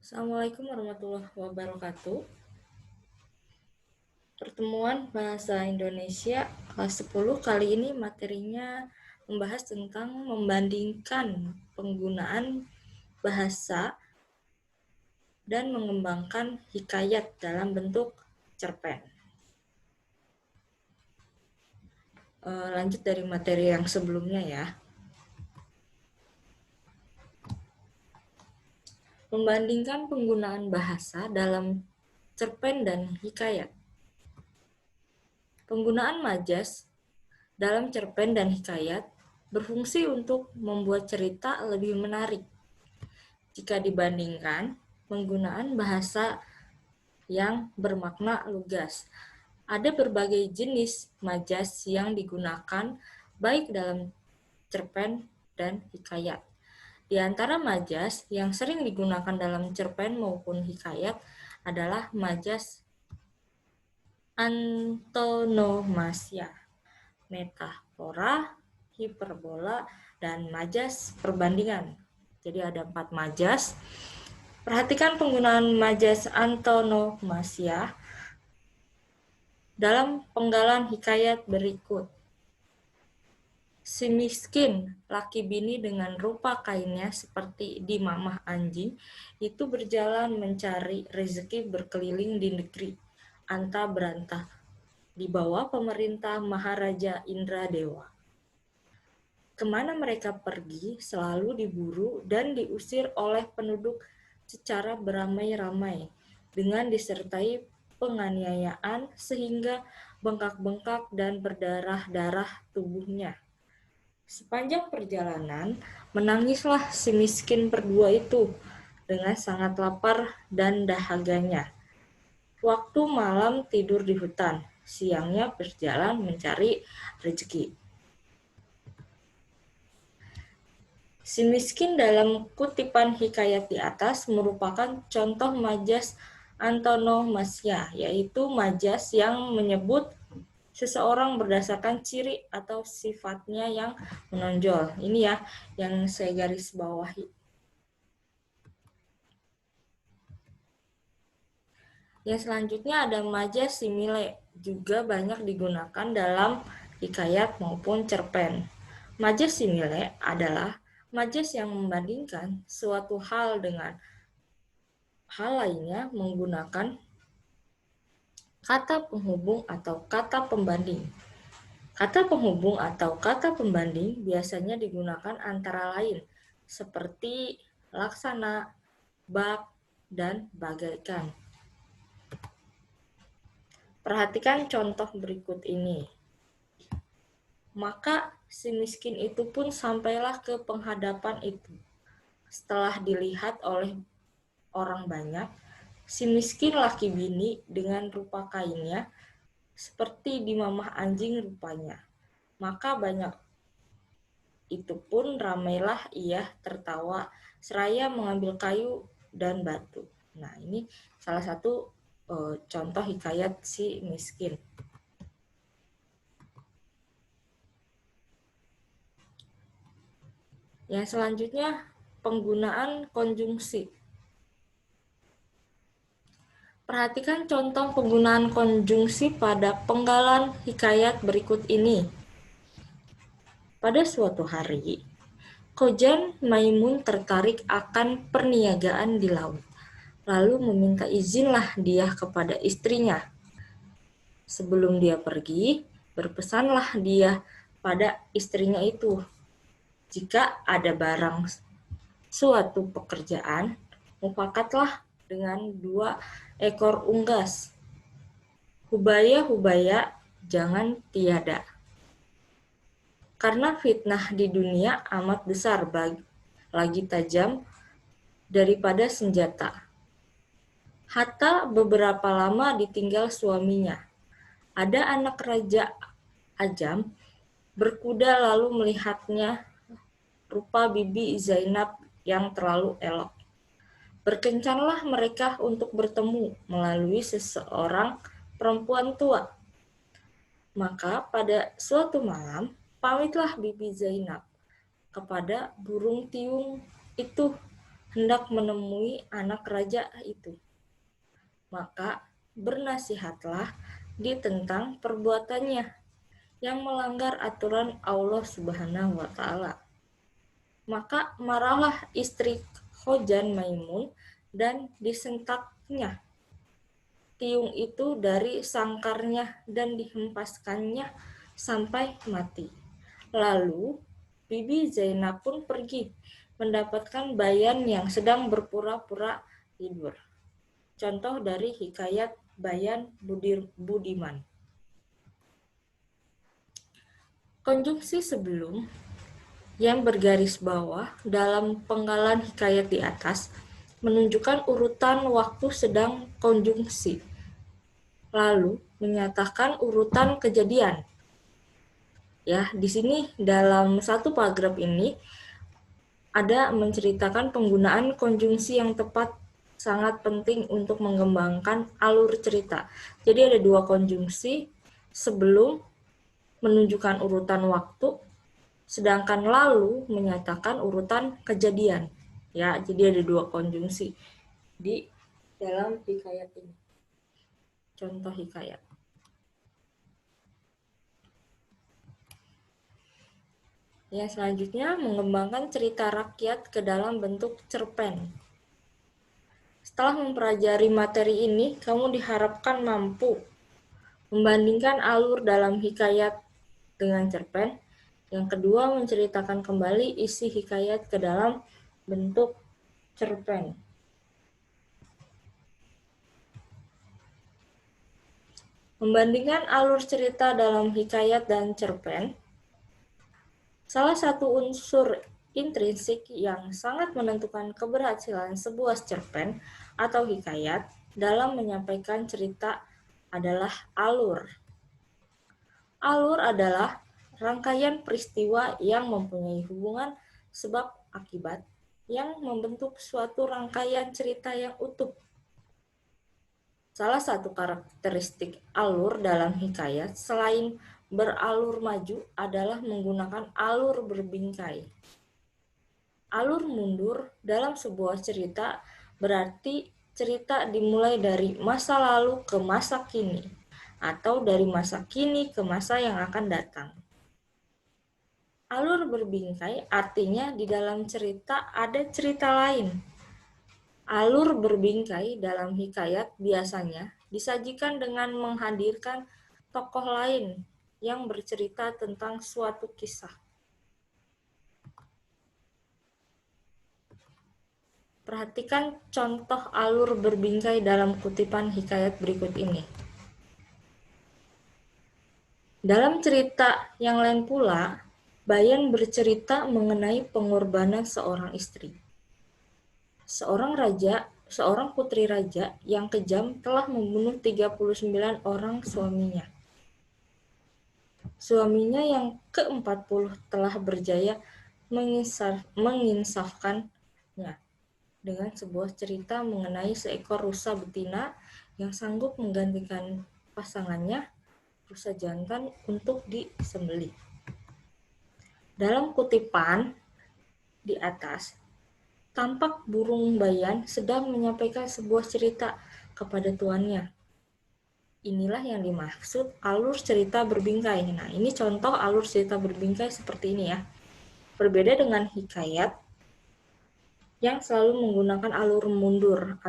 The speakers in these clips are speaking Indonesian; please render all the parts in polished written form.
Assalamualaikum warahmatullahi wabarakatuh. Pertemuan Bahasa Indonesia kelas 10 kali ini materinya membahas tentang membandingkan penggunaan bahasa dan mengembangkan hikayat dalam bentuk cerpen. Lanjut dari materi yang sebelumnya ya. Membandingkan penggunaan bahasa dalam cerpen dan hikayat. Penggunaan majas dalam cerpen dan hikayat berfungsi untuk membuat cerita lebih menarik jika dibandingkan penggunaan bahasa yang bermakna lugas. Ada berbagai jenis majas yang digunakan baik dalam cerpen dan hikayat. Di antara majas yang sering digunakan dalam cerpen maupun hikayat adalah majas antonomasia, metafora, hiperbola, dan majas perbandingan. Jadi ada 4 majas. Perhatikan penggunaan majas antonomasia dalam penggalan hikayat berikut. Si miskin, laki bini dengan rupa kainnya seperti di mamah anjing, itu berjalan mencari rezeki berkeliling di negeri anta berantah di bawah pemerintah Maharaja Indradewa. Kemana mereka pergi selalu diburu dan diusir oleh penduduk secara beramai-ramai dengan disertai penganiayaan sehingga bengkak-bengkak dan berdarah-darah tubuhnya. Sepanjang perjalanan, menangislah si miskin berdua itu dengan sangat lapar dan dahaganya. Waktu malam tidur di hutan, siangnya berjalan mencari rezeki. Si miskin dalam kutipan hikayat di atas merupakan contoh majas antonomasia, yaitu majas yang menyebut seseorang berdasarkan ciri atau sifatnya yang menonjol. Ini ya yang saya garis bawahi. Yang selanjutnya ada majas simile, juga banyak digunakan dalam hikayat maupun cerpen. Majas simile adalah majas yang membandingkan suatu hal dengan hal lainnya menggunakan kata penghubung atau kata pembanding. Kata penghubung atau kata pembanding biasanya digunakan antara lain seperti laksana, bak, dan bagaikan. Perhatikan contoh berikut ini. Maka si miskin itu pun sampailah ke penghadapan itu. Setelah dilihat oleh orang banyak, si miskin laki bini dengan rupa kainnya seperti di mamah anjing rupanya. Maka banyak itu pun ramailah ia tertawa seraya mengambil kayu dan batu. Nah, ini salah satu contoh hikayat si miskin. Yang selanjutnya, penggunaan konjungsi. Perhatikan contoh penggunaan konjungsi pada penggalan hikayat berikut ini. Pada suatu hari, Kojan Maimun tertarik akan perniagaan di laut, lalu meminta izinlah dia kepada istrinya. Sebelum dia pergi, berpesanlah dia pada istrinya itu, jika ada barang suatu pekerjaan, mufakatlah dengan 2 ekor unggas. Hubaya-hubaya jangan tiada. Karena fitnah di dunia amat besar, lagi tajam daripada senjata. Hatta beberapa lama ditinggal suaminya. Ada anak raja Ajam berkuda lalu melihatnya rupa Bibi Zainab yang terlalu elok. Berkencanlah mereka untuk bertemu melalui seseorang perempuan tua. Maka pada suatu malam, pamitlah Bibi Zainab kepada burung tiung itu hendak menemui anak raja itu. Maka bernasihatlah dia tentang perbuatannya yang melanggar aturan Allah Subhanahu wa Ta'ala. Maka marahlah istri Khojan Maimun dan disentaknya tiung itu dari sangkarnya dan dihempaskannya sampai mati. Lalu Bibi Zainab pun pergi mendapatkan Bayan yang sedang berpura-pura tidur. Contoh dari hikayat Bayan Budiman. Konjungsi sebelum yang bergaris bawah dalam penggalan hikayat di atas menunjukkan urutan waktu sedang konjungsi, lalu menyatakan urutan kejadian. Ya, di sini dalam satu paragraf ini ada menceritakan penggunaan konjungsi yang tepat sangat penting untuk mengembangkan alur cerita. Jadi ada dua konjungsi, sebelum menunjukkan urutan waktu, sedangkan lalu menyatakan urutan kejadian. Ya, jadi ada dua konjungsi di dalam hikayat ini. Contoh hikayat. Ya, selanjutnya mengembangkan cerita rakyat ke dalam bentuk cerpen. Setelah mempelajari materi ini, kamu diharapkan mampu membandingkan alur dalam hikayat dengan cerpen. Yang kedua, menceritakan kembali isi hikayat ke dalam bentuk cerpen. Membandingkan alur cerita dalam hikayat dan cerpen, salah satu unsur intrinsik yang sangat menentukan keberhasilan sebuah cerpen atau hikayat dalam menyampaikan cerita adalah alur. Alur adalah rangkaian peristiwa yang mempunyai hubungan sebab akibat yang membentuk suatu rangkaian cerita yang utuh. Salah satu karakteristik alur dalam hikayat selain beralur maju adalah menggunakan alur berbingkai. Alur mundur dalam sebuah cerita berarti cerita dimulai dari masa lalu ke masa kini, atau dari masa kini ke masa yang akan datang. Alur berbingkai artinya di dalam cerita ada cerita lain. Alur berbingkai dalam hikayat biasanya disajikan dengan menghadirkan tokoh lain yang bercerita tentang suatu kisah. Perhatikan contoh alur berbingkai dalam kutipan hikayat berikut ini. Dalam cerita yang lain pula, Bayan bercerita mengenai pengorbanan seorang istri. Seorang putri raja yang kejam telah membunuh 39 orang suaminya. Suaminya yang ke-40 telah berjaya menginsafkannya dengan sebuah cerita mengenai seekor rusa betina yang sanggup menggantikan pasangannya, rusa jantan, untuk disembelih. Dalam kutipan di atas, tampak burung Bayan sedang menyampaikan sebuah cerita kepada tuannya. Inilah yang dimaksud alur cerita berbingkai. Nah, ini contoh alur cerita berbingkai seperti ini ya. Berbeda dengan hikayat yang selalu menggunakan alur mundur.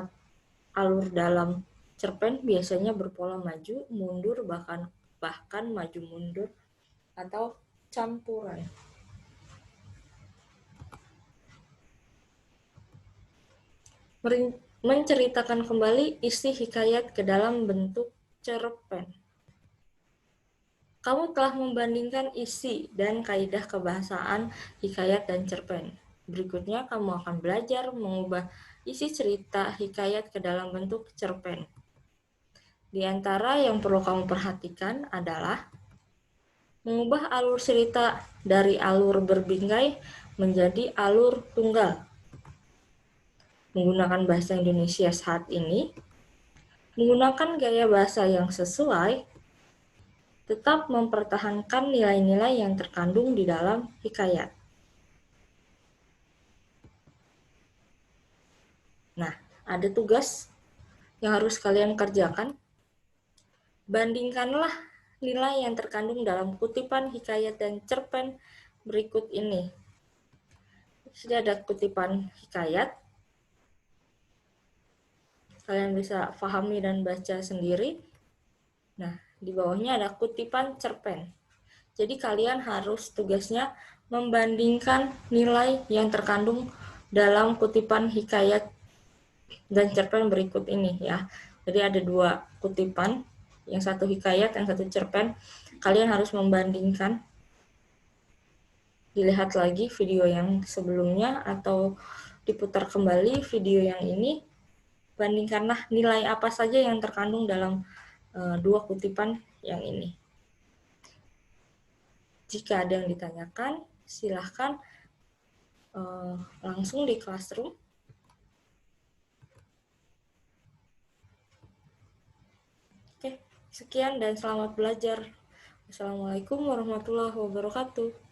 Alur dalam cerpen biasanya berpola maju, mundur, bahkan maju mundur atau campuran. Menceritakan kembali isi hikayat ke dalam bentuk cerpen. Kamu telah membandingkan isi dan kaidah kebahasaan hikayat dan cerpen. Berikutnya kamu akan belajar mengubah isi cerita hikayat ke dalam bentuk cerpen. Di antara yang perlu kamu perhatikan adalah mengubah alur cerita dari alur berbingkai menjadi alur tunggal. Menggunakan bahasa Indonesia saat ini, menggunakan gaya bahasa yang sesuai, tetap mempertahankan nilai-nilai yang terkandung di dalam hikayat. Nah, ada tugas yang harus kalian kerjakan. Bandingkanlah nilai yang terkandung dalam kutipan, hikayat, dan cerpen berikut ini. Sudah ada kutipan hikayat. Kalian bisa pahami dan baca sendiri. Nah, di bawahnya ada kutipan cerpen. Jadi kalian harus tugasnya membandingkan nilai yang terkandung dalam kutipan hikayat dan cerpen berikut ini ya. Jadi ada 2 kutipan, yang satu hikayat, yang satu cerpen. Kalian harus membandingkan. Dilihat lagi video yang sebelumnya atau diputar kembali video yang ini. Bandingkanlah nilai apa saja yang terkandung dalam 2 kutipan yang ini. Jika ada yang ditanyakan, silahkan langsung di Classroom. Oke, sekian dan selamat belajar. Assalamualaikum warahmatullahi wabarakatuh.